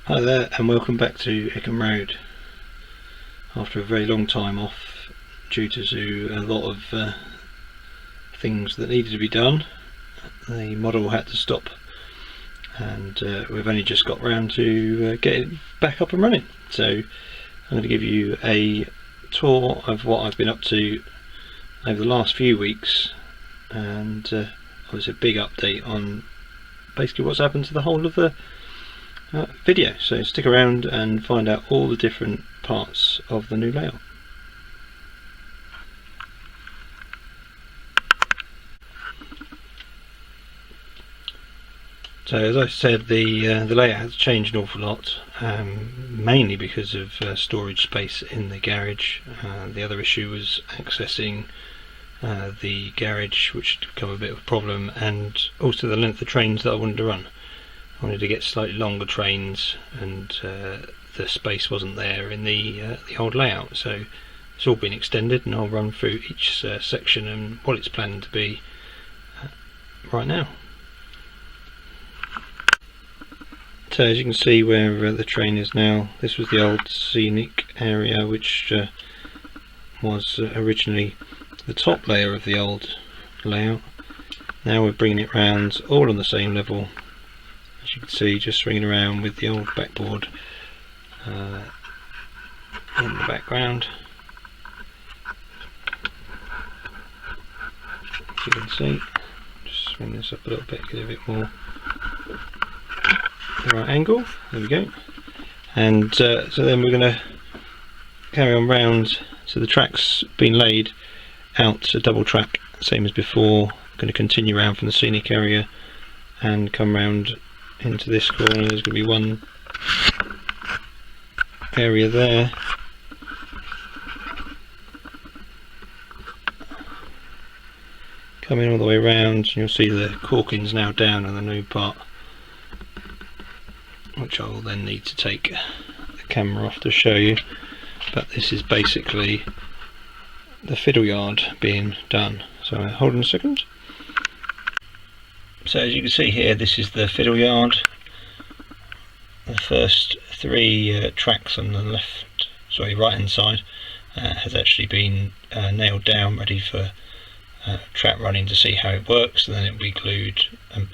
Hi there and welcome back to Ickham Road. After a very long time off due to a lot of things that needed to be done, the model had to stop, and we've only just got round to get it back up and running. So I'm going to give you a tour of what I've been up to over the last few weeks, and obviously a big update on basically what's happened to the whole of the video. So stick around and find out all the different parts of the new layout. So as I said, the layout has changed an awful lot, mainly because of storage space in the garage. The other issue was accessing the garage, which had become a bit of a problem, and also the length of trains that I wanted to run. I wanted to get slightly longer trains, and the space wasn't there in the old layout, so it's all been extended, and I'll run through each section and what it's planned to be right now. So as you can see where the train is now, this was the old scenic area, which was originally the top layer of the old layout. Now we're bringing it round all on the same level. As you can see, just swinging around with the old backboard in the background. As you can see, just swing this up a little bit, get a bit more the right angle. There we go. And so then we're going to carry on round. So the track's been laid out, a double track, same as before. I'm going to continue around from the scenic area and come round into this corner. There's going to be one area there, coming all the way around, and you'll see the corking's now down on the new part, which I will then need to take the camera off to show you. But this is basically the Fiddle Yard being done. So hold on a second. So as you can see here, this is the Fiddle Yard. The first three tracks on the right hand side has actually been nailed down, ready for track running to see how it works, and then it will be glued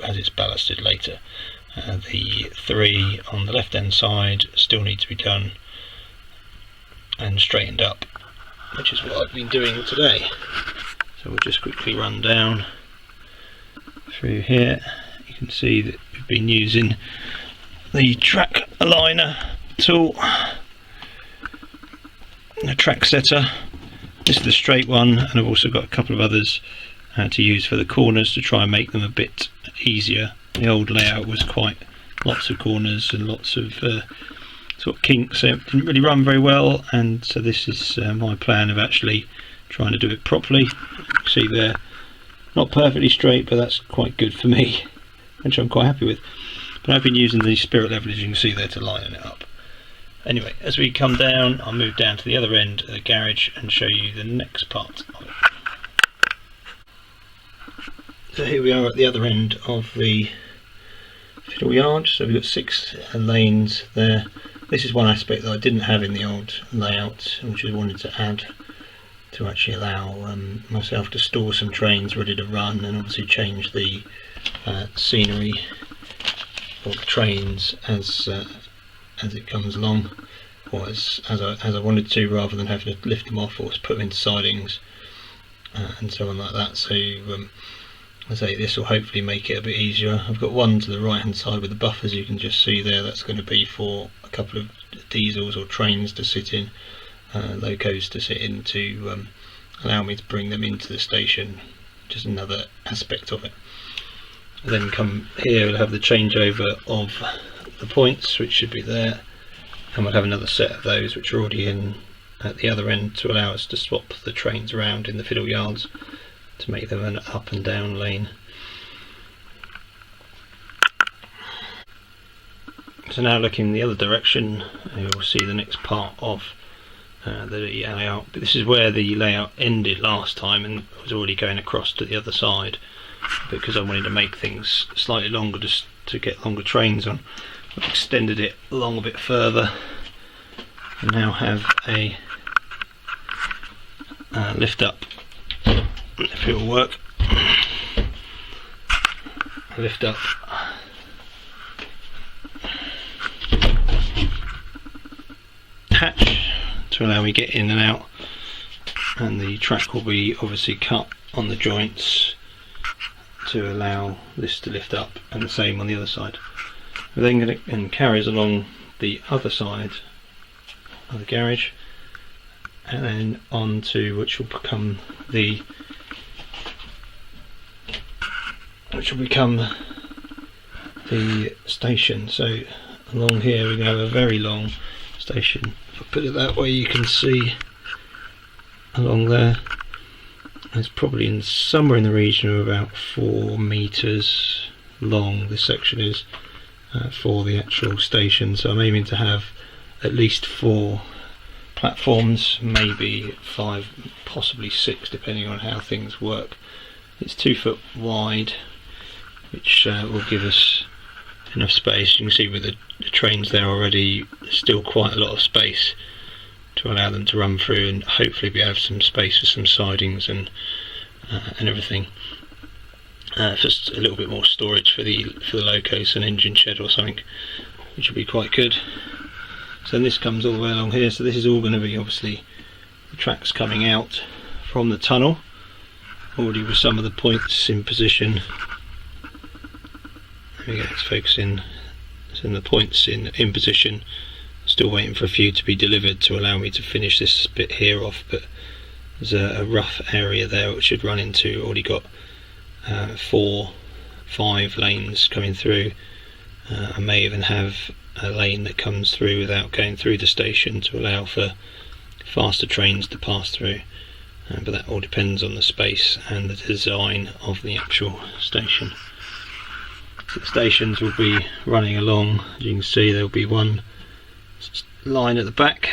as it's ballasted later. The three on the left hand side still need to be done and straightened up, which is what I've been doing today. So we'll just quickly run down through here. You can see that we've been using the track aligner tool, the track setter. This is the straight one, and I've also got a couple of others to use for the corners to try and make them a bit easier. The old layout was quite lots of corners and lots of sort of kinks, so it didn't really run very well, and so this is my plan of actually trying to do it properly. You can see there, not perfectly straight, but that's quite good for me, which I'm quite happy with. But I've been using the spirit level, as you can see there, to line it up. Anyway, as we come down, I'll move down to the other end of the garage and show you the next part of it. So here we are at the other end of the Fiddle Yard. So we've got 6 lanes there. This is one aspect that I didn't have in the old layout, which I wanted to add to actually allow myself to store some trains ready to run, and obviously change the scenery or the trains as it comes along, or as I wanted to, rather than having to lift them off or put them into sidings and so on like that. So I say this will hopefully make it a bit easier. I've got one to the right hand side with the buffers, you can just see there. That's going to be for a couple of diesels or trains to sit in, locos to sit in, to allow me to bring them into the station. Just another aspect of it. Then come here, we'll have the changeover of the points, which should be there, and we'll have another set of those which are already in at the other end to allow us to swap the trains around in the Fiddle Yards to make them an up and down lane. So now looking the other direction, you'll see the next part of the layout. But this is where the layout ended last time, and I was already going across to the other side because I wanted to make things slightly longer, just to get longer trains on. I've extended it along a bit further and now have a lift up, if it will work, lift up hatch to allow me to get in and out, and the track will be obviously cut on the joints to allow this to lift up, and the same on the other side. We're then going to carry us along the other side of the garage and then on to which will become the station. So along here we're going to have a very long station. If I put it that way, you can see along there it's probably somewhere in the region of about 4 meters long. This section is for the actual station, so I'm aiming to have at least 4 platforms, maybe 5, possibly 6, depending on how things work. It's 2 foot wide, which will give us enough space. You can see with the trains there already, there's still quite a lot of space to allow them to run through, and hopefully we have some space for some sidings and everything. Just a little bit more storage for the locos, an engine shed or something, which will be quite good. So this comes all the way along here, so this is all going to be obviously the tracks coming out from the tunnel, already with some of the points in position. There we go, it's focusing. So the points in position. Still waiting for a few to be delivered to allow me to finish this bit here off, but there's a rough area there which should run into. Already got 4, 5 lanes coming through. I may even have a lane that comes through without going through the station to allow for faster trains to pass through, but that all depends on the space and the design of the actual station. So the stations will be running along. As you can see, there will be one line at the back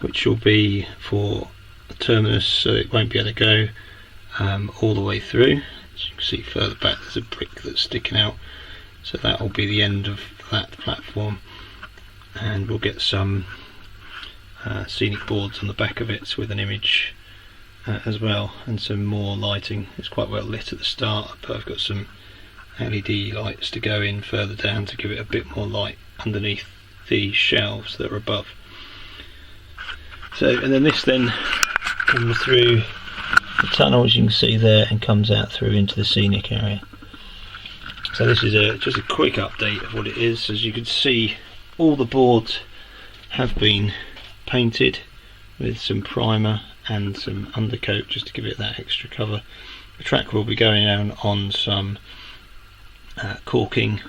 which will be for the terminus, so it won't be able to go all the way through. As you can see further back, there's a brick that's sticking out, so that will be the end of that platform, and we'll get some scenic boards on the back of it with an image as well, and some more lighting. It's quite well lit at the start, but I've got some LED lights to go in further down to give it a bit more light underneath the shelves that are above. So, and then this then comes through the tunnel, as you can see there, and comes out through into the scenic area. So this is just a quick update of what it is. As you can see, all the boards have been painted with some primer and some undercoat just to give it that extra cover. The track will be going down on some caulking,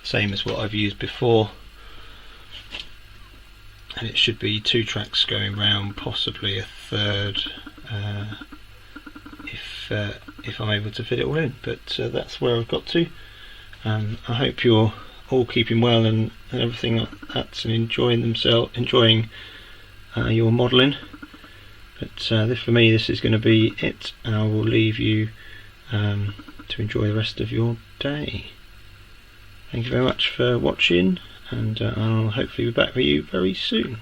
same as what I've used before, and it should be 2 tracks going round, possibly a third if I'm able to fit it all in, but that's where I've got to. I hope you're all keeping well and everything like that, and enjoying your modelling. But for me, this is going to be it, and I will leave you to enjoy the rest of your day. Thank you very much for watching, and I'll hopefully be back with you very soon.